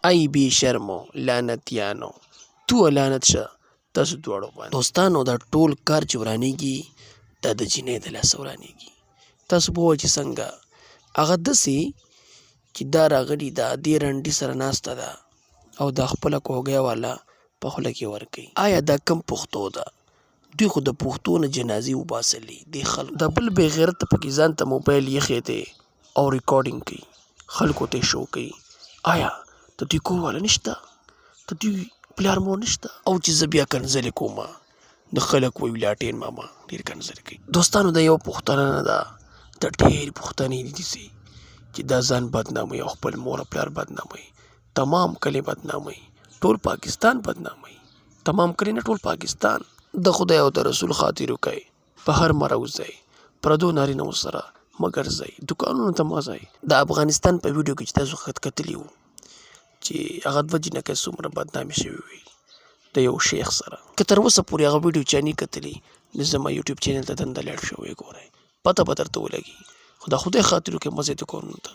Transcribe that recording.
ای بې شرمو لعنتیانو تو لعنت شه تاسو دواړو باندې. دوستانو دا ټول کار چې ورانېږي دا د جینۍ د لاسه ورانېږي. تاسو به ووایئ چې څنګه؟ هغه داسې چې دا راغلې ده دې رنډې سره ناسته ده او دا خپله کوږی والا په خوله کې ورکوي. آیا دا کم پښتو ده؟ دوی خو د پښتو نه جنازې وباسلې دې خلکو. د بل بې غیرته پکې ځان ته موبایل ایښی دی او ریکارډینګ کوي، خلکو ته یې شو کوي. آیا د دوی کور والا نشته؟ د دوی پلار مور نشته؟ او چې زه بیا کنځلې کومه د خلک وایي لاټین ماما ډېر کنځلې کوي. دوستانو دا یوه پوښتنه نه ده، دا ډېرې پوښتنې دي داسې چې دا ځان بدناموي او خپل مور او پلار بدناموي، تمام کلی بدناموي، ټول پاکستان بدناموي. تمام کلی نه، ټول پاکستان. د خدای او د رسول خاطر وکئ، بهر مه راوځئ، پردو نارینهو سره مه ګرځئ، دوکانونو ته مه ځئ. د افغانستان په ویډیو کې چې تاسو کتلي وو چې هغه 2 جنکۍ څومره بدنامې شوې وي د یو شیخ سره. که تر اوسه پورې هغه ویډیو چا نه کتلي نو زما یوټیوب چینل ته دنده لاړ شئ وګورئ، پته به درته ولګي. خو د خدای خاطر وکئ، مه ځئ دوکانونو ته.